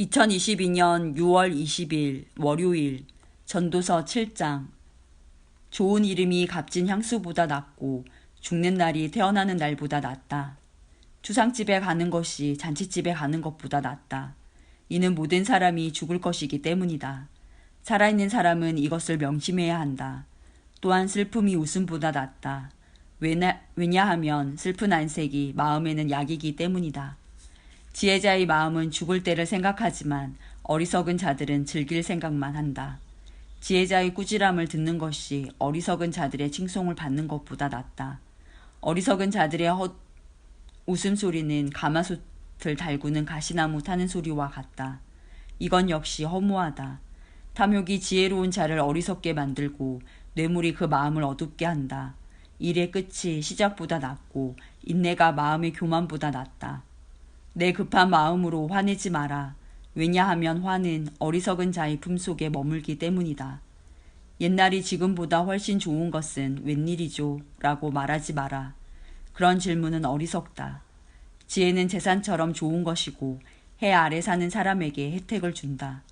2022년 6월 20일 월요일 전도서 7장. 좋은 이름이 값진 향수보다 낫고 죽는 날이 태어나는 날보다 낫다. 추상집에 가는 것이 잔치집에 가는 것보다 낫다. 이는 모든 사람이 죽을 것이기 때문이다. 살아있는 사람은 이것을 명심해야 한다. 또한 슬픔이 웃음보다 낫다. 왜냐하면 슬픈 안색이 마음에는 약이기 때문이다. 지혜자의 마음은 죽을 때를 생각하지만 어리석은 자들은 즐길 생각만 한다. 지혜자의 꾸지람을 듣는 것이 어리석은 자들의 칭송을 받는 것보다 낫다. 어리석은 자들의 웃음소리는 가마솥을 달구는 가시나무 타는 소리와 같다. 이건 역시 허무하다. 탐욕이 지혜로운 자를 어리석게 만들고 뇌물이 그 마음을 어둡게 한다. 일의 끝이 시작보다 낫고 인내가 마음의 교만보다 낫다. 내 급한 마음으로 화내지 마라. 왜냐하면 화는 어리석은 자의 품속에 머물기 때문이다. 옛날이 지금보다 훨씬 좋은 것은 웬일이죠? 라고 말하지 마라. 그런 질문은 어리석다. 지혜는 재산처럼 좋은 것이고 해 아래 사는 사람에게 혜택을 준다.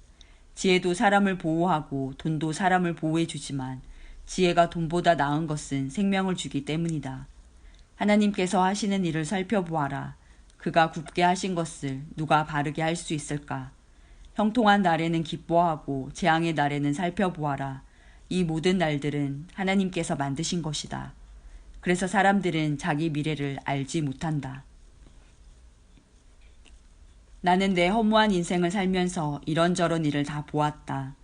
지혜도 사람을 보호하고 돈도 사람을 보호해주지만 지혜가 돈보다 나은 것은 생명을 주기 때문이다. 하나님께서 하시는 일을 살펴보아라. 그가 굽게 하신 것을 누가 바르게 할 수 있을까? 형통한 날에는 기뻐하고 재앙의 날에는 살펴보아라. 이 모든 날들은 하나님께서 만드신 것이다. 그래서 사람들은 자기 미래를 알지 못한다. 나는 내 허무한 인생을 살면서 이런저런 일을 다 보았다.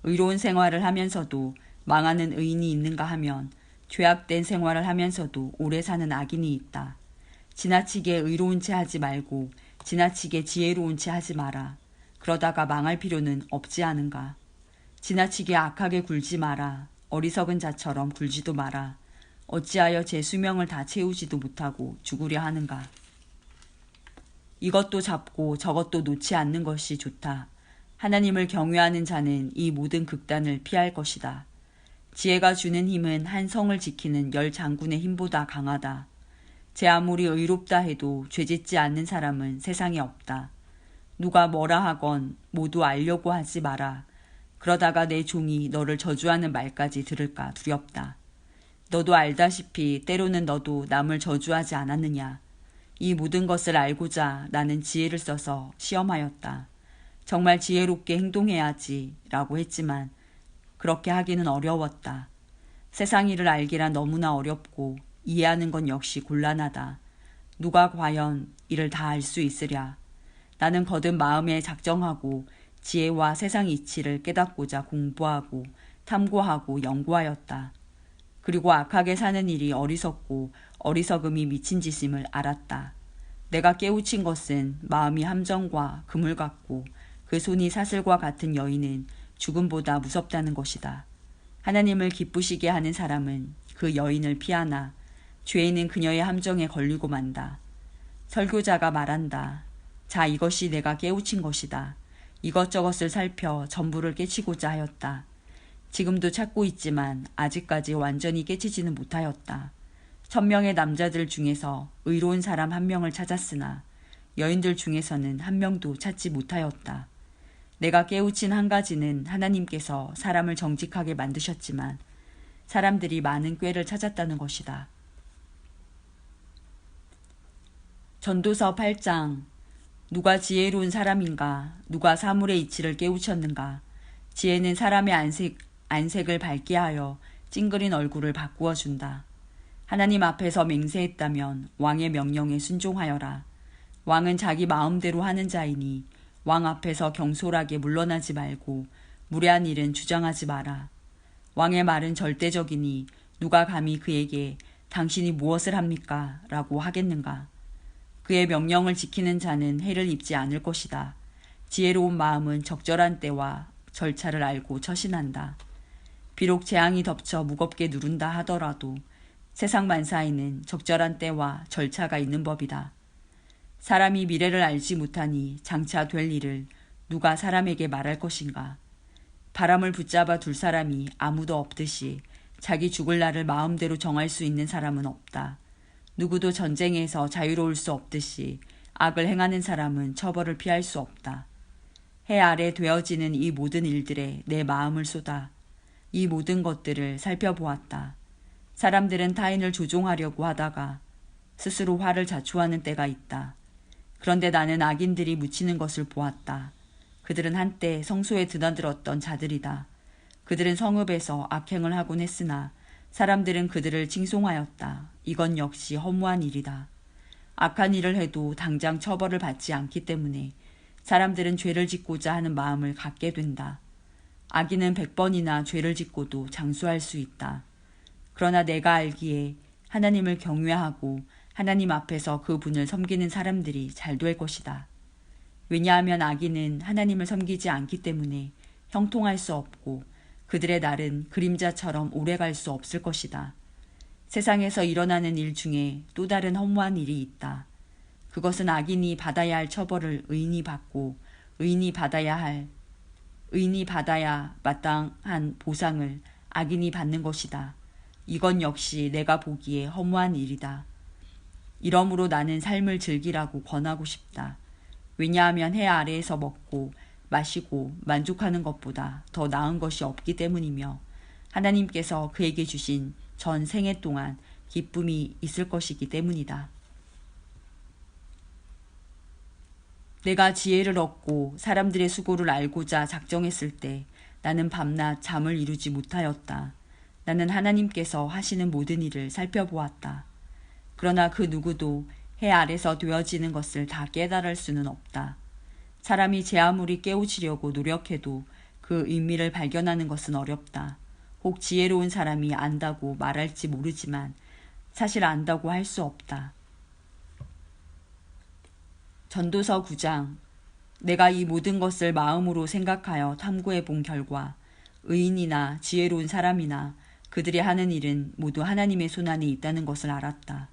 의로운 생활을 하면서도 망하는 의인이 있는가 하면 죄악된 생활을 하면서도 오래 사는 악인이 있다. 지나치게 의로운 채 하지 말고 지나치게 지혜로운 채 하지 마라. 그러다가 망할 필요는 없지 않은가. 지나치게 악하게 굴지 마라. 어리석은 자처럼 굴지도 마라. 어찌하여 제 수명을 다 채우지도 못하고 죽으려 하는가. 이것도 잡고 저것도 놓지 않는 것이 좋다. 하나님을 경외하는 자는 이 모든 극단을 피할 것이다. 지혜가 주는 힘은 한 성을 지키는 10장군의 힘보다 강하다. 제 아무리 의롭다 해도 죄짓지 않는 사람은 세상에 없다. 누가 뭐라 하건 모두 알려고 하지 마라. 그러다가 내 종이 너를 저주하는 말까지 들을까 두렵다. 너도 알다시피 때로는 너도 남을 저주하지 않았느냐. 이 모든 것을 알고자 나는 지혜를 써서 시험하였다. 정말 지혜롭게 행동해야지 라고 했지만 그렇게 하기는 어려웠다. 세상 일을 알기란 너무나 어렵고 이해하는 건 역시 곤란하다. 누가 과연 이를 다 알 수 있으랴. 나는 거듭 마음에 작정하고 지혜와 세상 이치를 깨닫고자 공부하고 탐구하고 연구하였다. 그리고 악하게 사는 일이 어리석고 어리석음이 미친 짓임을 알았다. 내가 깨우친 것은 마음이 함정과 그물 같고 그 손이 사슬과 같은 여인은 죽음보다 무섭다는 것이다. 하나님을 기쁘시게 하는 사람은 그 여인을 피하나 죄인은 그녀의 함정에 걸리고 만다. 설교자가 말한다. 자, 이것이 내가 깨우친 것이다. 이것저것을 살펴 전부를 깨치고자 하였다. 지금도 찾고 있지만 아직까지 완전히 깨치지는 못하였다. 1000명의 남자들 중에서 의로운 사람 1명을 찾았으나 여인들 중에서는 1명도 찾지 못하였다. 내가 깨우친 한 가지는 하나님께서 사람을 정직하게 만드셨지만 사람들이 많은 꾀를 찾았다는 것이다. 전도서 8장. 누가 지혜로운 사람인가? 누가 사물의 이치를 깨우쳤는가? 지혜는 사람의 안색을 밝게 하여 찡그린 얼굴을 바꾸어 준다. 하나님 앞에서 맹세했다면 왕의 명령에 순종하여라. 왕은 자기 마음대로 하는 자이니 왕 앞에서 경솔하게 물러나지 말고 무례한 일은 주장하지 마라. 왕의 말은 절대적이니 누가 감히 그에게 당신이 무엇을 합니까? 라고 하겠는가? 그의 명령을 지키는 자는 해를 입지 않을 것이다. 지혜로운 마음은 적절한 때와 절차를 알고 처신한다. 비록 재앙이 덮쳐 무겁게 누른다 하더라도 세상 만사에는 적절한 때와 절차가 있는 법이다. 사람이 미래를 알지 못하니 장차 될 일을 누가 사람에게 말할 것인가. 바람을 붙잡아 둘 사람이 아무도 없듯이 자기 죽을 날을 마음대로 정할 수 있는 사람은 없다. 누구도 전쟁에서 자유로울 수 없듯이 악을 행하는 사람은 처벌을 피할 수 없다. 해 아래 되어지는 이 모든 일들에 내 마음을 쏟아 이 모든 것들을 살펴보았다. 사람들은 타인을 조종하려고 하다가 스스로 화를 자초하는 때가 있다. 그런데 나는 악인들이 묻히는 것을 보았다. 그들은 한때 성소에 드나들었던 자들이다. 그들은 성읍에서 악행을 하곤 했으나 사람들은 그들을 칭송하였다. 이건 역시 허무한 일이다. 악한 일을 해도 당장 처벌을 받지 않기 때문에 사람들은 죄를 짓고자 하는 마음을 갖게 된다. 악인은 100번이나 죄를 짓고도 장수할 수 있다. 그러나 내가 알기에 하나님을 경외하고 하나님 앞에서 그 분을 섬기는 사람들이 잘 될 것이다. 왜냐하면 악인은 하나님을 섬기지 않기 때문에 형통할 수 없고 그들의 날은 그림자처럼 오래갈 수 없을 것이다. 세상에서 일어나는 일 중에 또 다른 허무한 일이 있다. 그것은 악인이 받아야 할 처벌을 의인이 받고 의인이 받아야 마땅한 보상을 악인이 받는 것이다. 이건 역시 내가 보기에 허무한 일이다. 이러므로 나는 삶을 즐기라고 권하고 싶다. 왜냐하면 해 아래에서 먹고 마시고 만족하는 것보다 더 나은 것이 없기 때문이며 하나님께서 그에게 주신 전 생애 동안 기쁨이 있을 것이기 때문이다. 내가 지혜를 얻고 사람들의 수고를 알고자 작정했을 때 나는 밤낮 잠을 이루지 못하였다. 나는 하나님께서 하시는 모든 일을 살펴보았다. 그러나 그 누구도 해 아래서 되어지는 것을 다 깨달을 수는 없다. 사람이 제 아무리 깨우치려고 노력해도 그 의미를 발견하는 것은 어렵다. 혹 지혜로운 사람이 안다고 말할지 모르지만 사실 안다고 할 수 없다. 전도서 9장. 내가 이 모든 것을 마음으로 생각하여 탐구해 본 결과 의인이나 지혜로운 사람이나 그들이 하는 일은 모두 하나님의 손안에 있다는 것을 알았다.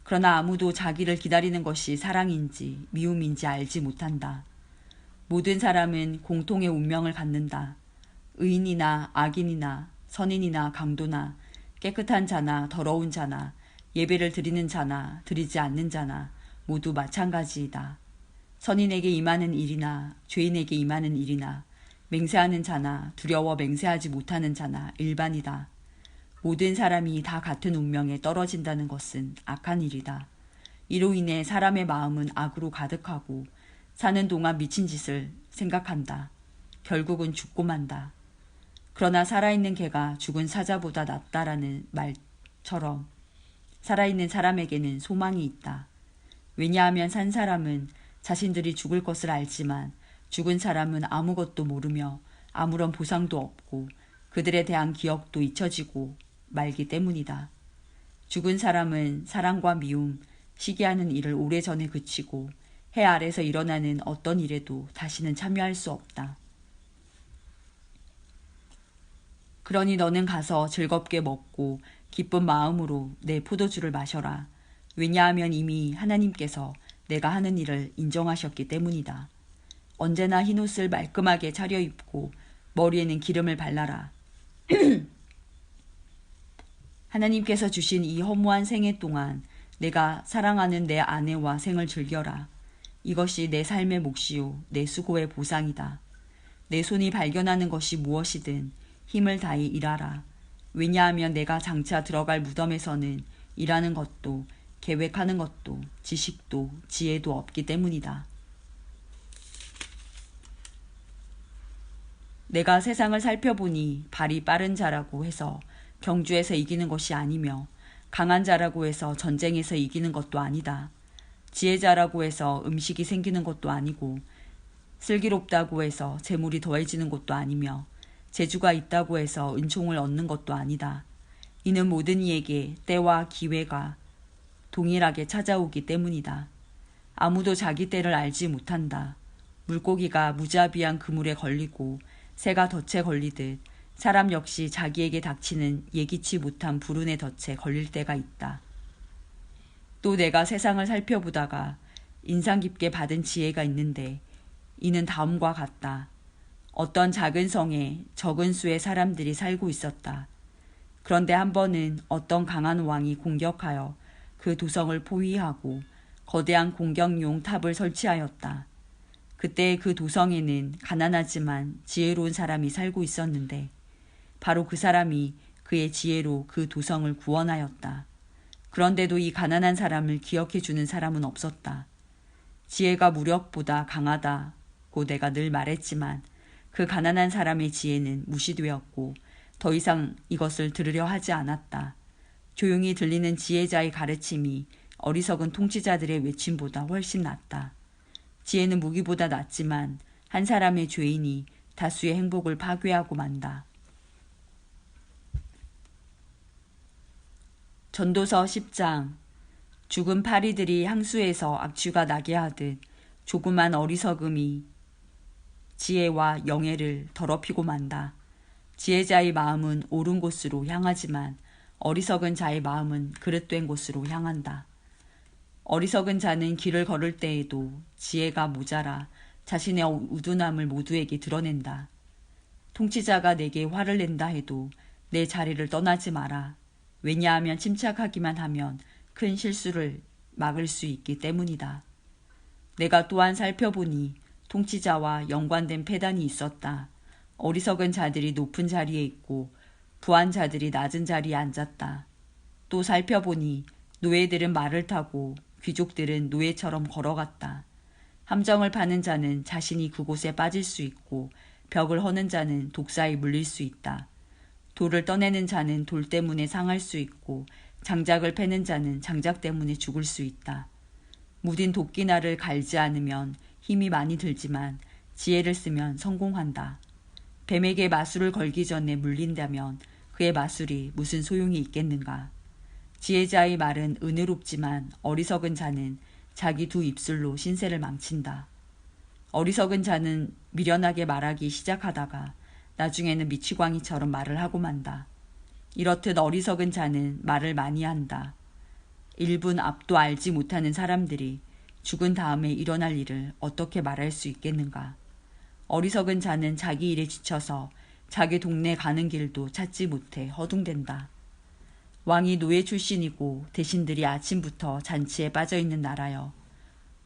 그러나 아무도 자기를 기다리는 것이 사랑인지 미움인지 알지 못한다. 모든 사람은 공통의 운명을 갖는다. 의인이나 악인이나 선인이나 강도나 깨끗한 자나 더러운 자나 예배를 드리는 자나 드리지 않는 자나 모두 마찬가지이다. 선인에게 임하는 일이나 죄인에게 임하는 일이나 맹세하는 자나 두려워 맹세하지 못하는 자나 일반이다. 모든 사람이 다 같은 운명에 떨어진다는 것은 악한 일이다. 이로 인해 사람의 마음은 악으로 가득하고 사는 동안 미친 짓을 생각한다. 결국은 죽고 만다. 그러나 살아있는 개가 죽은 사자보다 낫다라는 말처럼 살아있는 사람에게는 소망이 있다. 왜냐하면 산 사람은 자신들이 죽을 것을 알지만 죽은 사람은 아무것도 모르며 아무런 보상도 없고 그들에 대한 기억도 잊혀지고 말기 때문이다. 죽은 사람은 사랑과 미움, 시기하는 일을 오래전에 그치고 해 아래서 일어나는 어떤 일에도 다시는 참여할 수 없다. 그러니 너는 가서 즐겁게 먹고 기쁜 마음으로 내 포도주를 마셔라. 왜냐하면 이미 하나님께서 내가 하는 일을 인정하셨기 때문이다. 언제나 흰옷을 말끔하게 차려입고 머리에는 기름을 발라라. 하나님께서 주신 이 허무한 생애 동안 내가 사랑하는 내 아내와 생을 즐겨라. 이것이 내 삶의 몫이요 내 수고의 보상이다. 내 손이 발견하는 것이 무엇이든 힘을 다해 일하라. 왜냐하면 내가 장차 들어갈 무덤에서는 일하는 것도 계획하는 것도 지식도 지혜도 없기 때문이다. 내가 세상을 살펴보니 발이 빠른 자라고 해서 경주에서 이기는 것이 아니며 강한 자라고 해서 전쟁에서 이기는 것도 아니다. 지혜자라고 해서 음식이 생기는 것도 아니고 슬기롭다고 해서 재물이 더해지는 것도 아니며 재주가 있다고 해서 은총을 얻는 것도 아니다. 이는 모든 이에게 때와 기회가 동일하게 찾아오기 때문이다. 아무도 자기 때를 알지 못한다. 물고기가 무자비한 그물에 걸리고 새가 덫에 걸리듯 사람 역시 자기에게 닥치는 예기치 못한 불운의 덫에 걸릴 때가 있다. 또 내가 세상을 살펴보다가 인상 깊게 받은 지혜가 있는데 이는 다음과 같다. 어떤 작은 성에 적은 수의 사람들이 살고 있었다. 그런데 한 번은 어떤 강한 왕이 공격하여 그 도성을 포위하고 거대한 공격용 탑을 설치하였다. 그때 그 도성에는 가난하지만 지혜로운 사람이 살고 있었는데 바로 그 사람이 그의 지혜로 그 도성을 구원하였다. 그런데도 이 가난한 사람을 기억해주는 사람은 없었다. 지혜가 무력보다 강하다고 내가 늘 말했지만 그 가난한 사람의 지혜는 무시되었고 더 이상 이것을 들으려 하지 않았다. 조용히 들리는 지혜자의 가르침이 어리석은 통치자들의 외침보다 훨씬 낫다. 지혜는 무기보다 낫지만 한 사람의 죄인이 다수의 행복을 파괴하고 만다. 전도서 10장. 죽은 파리들이 항수에서 악취가 나게 하듯 조그만 어리석음이 지혜와 영예를 더럽히고 만다. 지혜자의 마음은 옳은 곳으로 향하지만 어리석은 자의 마음은 그릇된 곳으로 향한다. 어리석은 자는 길을 걸을 때에도 지혜가 모자라 자신의 우둔함을 모두에게 드러낸다. 통치자가 내게 화를 낸다 해도 내 자리를 떠나지 마라. 왜냐하면 침착하기만 하면 큰 실수를 막을 수 있기 때문이다. 내가 또한 살펴보니 통치자와 연관된 패단이 있었다. 어리석은 자들이 높은 자리에 있고 부한 자들이 낮은 자리에 앉았다. 또 살펴보니 노예들은 말을 타고 귀족들은 노예처럼 걸어갔다. 함정을 파는 자는 자신이 그곳에 빠질 수 있고 벽을 허는 자는 독사에 물릴 수 있다. 돌을 떠내는 자는 돌 때문에 상할 수 있고 장작을 패는 자는 장작 때문에 죽을 수 있다. 무딘 도끼날을 갈지 않으면 힘이 많이 들지만 지혜를 쓰면 성공한다. 뱀에게 마술을 걸기 전에 물린다면 그의 마술이 무슨 소용이 있겠는가. 지혜자의 말은 은혜롭지만 어리석은 자는 자기 두 입술로 신세를 망친다. 어리석은 자는 미련하게 말하기 시작하다가 나중에는 미치광이처럼 말을 하고 만다. 이렇듯 어리석은 자는 말을 많이 한다. 1분 앞도 알지 못하는 사람들이 죽은 다음에 일어날 일을 어떻게 말할 수 있겠는가. 어리석은 자는 자기 일에 지쳐서 자기 동네 가는 길도 찾지 못해 허둥댄다. 왕이 노예 출신이고 대신들이 아침부터 잔치에 빠져있는 나라여.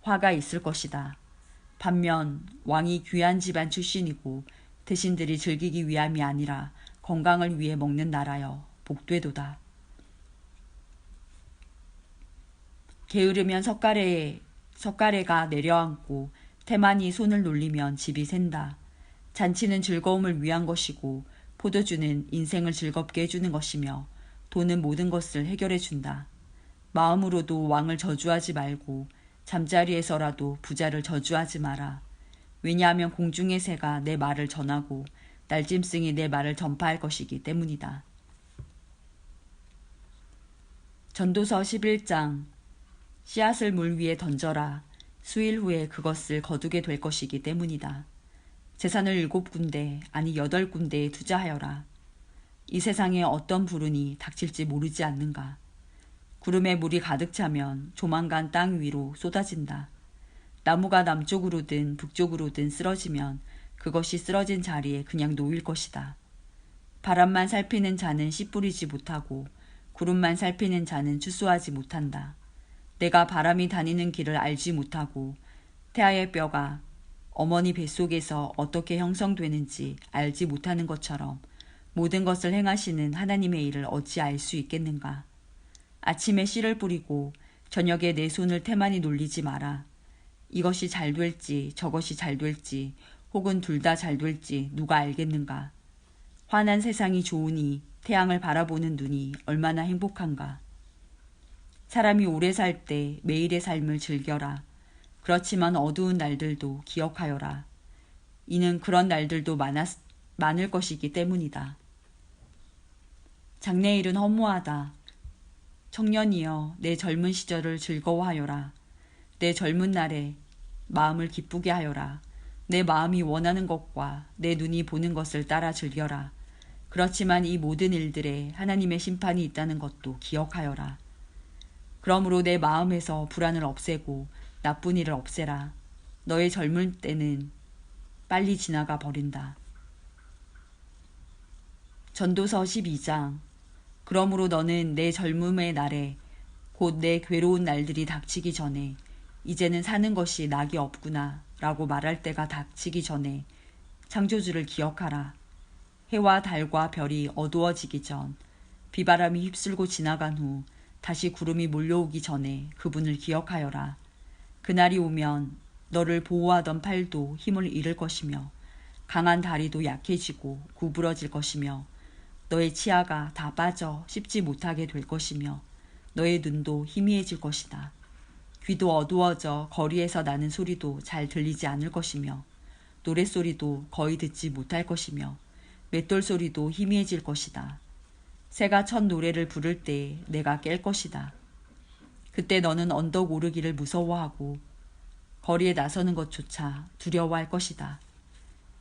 화가 있을 것이다. 반면 왕이 귀한 집안 출신이고 대신들이 즐기기 위함이 아니라 건강을 위해 먹는 나라여. 복되도다. 게으르면 석가래가 내려앉고 태만이 손을 놀리면 집이 샌다. 잔치는 즐거움을 위한 것이고 포도주는 인생을 즐겁게 해주는 것이며 돈은 모든 것을 해결해준다. 마음으로도 왕을 저주하지 말고 잠자리에서라도 부자를 저주하지 마라. 왜냐하면 공중의 새가 내 말을 전하고 날짐승이 내 말을 전파할 것이기 때문이다. 전도서 11장. 씨앗을 물 위에 던져라. 수일 후에 그것을 거두게 될 것이기 때문이다. 재산을 7군데 아니 8군데에 투자하여라. 이 세상에 어떤 불운이 닥칠지 모르지 않는가. 구름에 물이 가득 차면 조만간 땅 위로 쏟아진다. 나무가 남쪽으로든 북쪽으로든 쓰러지면 그것이 쓰러진 자리에 그냥 놓일 것이다. 바람만 살피는 자는 씨 뿌리지 못하고 구름만 살피는 자는 추수하지 못한다. 내가 바람이 다니는 길을 알지 못하고 태아의 뼈가 어머니 뱃속에서 어떻게 형성되는지 알지 못하는 것처럼 모든 것을 행하시는 하나님의 일을 어찌 알 수 있겠는가. 아침에 씨를 뿌리고 저녁에 내 손을 태만히 놀리지 마라. 이것이 잘 될지 저것이 잘 될지 혹은 둘 다 잘 될지 누가 알겠는가. 환한 세상이 좋으니 태양을 바라보는 눈이 얼마나 행복한가. 사람이 오래 살 때 매일의 삶을 즐겨라. 그렇지만 어두운 날들도 기억하여라. 이는 그런 날들도 많을 것이기 때문이다. 장래일은 허무하다. 청년이여 내 젊은 시절을 즐거워하여라. 내 젊은 날에 마음을 기쁘게 하여라. 내 마음이 원하는 것과 내 눈이 보는 것을 따라 즐겨라. 그렇지만 이 모든 일들에 하나님의 심판이 있다는 것도 기억하여라. 그러므로 내 마음에서 불안을 없애고 나쁜 일을 없애라. 너의 젊을 때는 빨리 지나가 버린다. 전도서 12장. 그러므로 너는 내 젊음의 날에 곧 내 괴로운 날들이 닥치기 전에 이제는 사는 것이 낙이 없구나 라고 말할 때가 닥치기 전에 창조주를 기억하라. 해와 달과 별이 어두워지기 전, 비바람이 휩쓸고 지나간 후 다시 구름이 몰려오기 전에 그분을 기억하여라. 그날이 오면 너를 보호하던 팔도 힘을 잃을 것이며 강한 다리도 약해지고 구부러질 것이며 너의 치아가 다 빠져 씹지 못하게 될 것이며 너의 눈도 희미해질 것이다. 귀도 어두워져 거리에서 나는 소리도 잘 들리지 않을 것이며 노랫소리도 거의 듣지 못할 것이며 맷돌 소리도 희미해질 것이다. 새가 첫 노래를 부를 때 내가 깰 것이다. 그때 너는 언덕 오르기를 무서워하고 거리에 나서는 것조차 두려워할 것이다.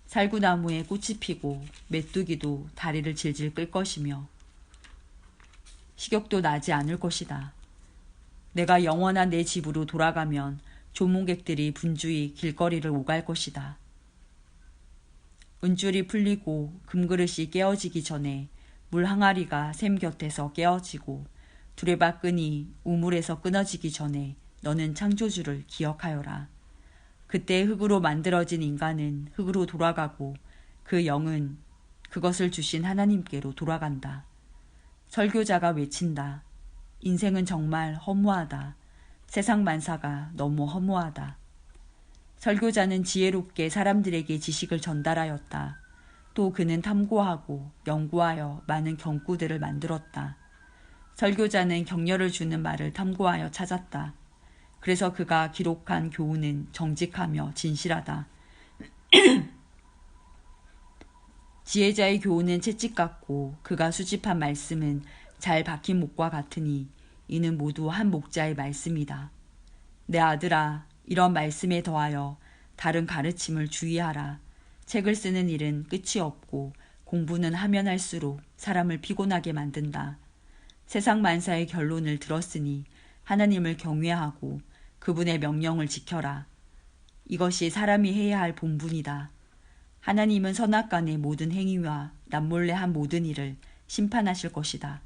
살구나무에 꽃이 피고 메뚜기도 다리를 질질 끌 것이며 식욕도 나지 않을 것이다. 내가 영원한 내 집으로 돌아가면 조문객들이 분주히 길거리를 오갈 것이다. 은줄이 풀리고 금그릇이 깨어지기 전에 물 항아리가 샘 곁에서 깨어지고 두레박끈이 우물에서 끊어지기 전에 너는 창조주를 기억하여라. 그때 흙으로 만들어진 인간은 흙으로 돌아가고 그 영은 그것을 주신 하나님께로 돌아간다. 설교자가 외친다. 인생은 정말 허무하다. 세상 만사가 너무 허무하다. 설교자는 지혜롭게 사람들에게 지식을 전달하였다. 또 그는 탐구하고 연구하여 많은 경구들을 만들었다. 설교자는 격려를 주는 말을 탐구하여 찾았다. 그래서 그가 기록한 교훈은 정직하며 진실하다. 지혜자의 교훈은 채찍 같고 그가 수집한 말씀은 잘 박힌 목과 같으니 이는 모두 한 목자의 말씀이다. 내 아들아, 이런 말씀에 더하여 다른 가르침을 주의하라. 책을 쓰는 일은 끝이 없고 공부는 하면 할수록 사람을 피곤하게 만든다. 세상 만사의 결론을 들었으니 하나님을 경외하고 그분의 명령을 지켜라. 이것이 사람이 해야 할 본분이다. 하나님은 선악간의 모든 행위와 남몰래 한 모든 일을 심판하실 것이다.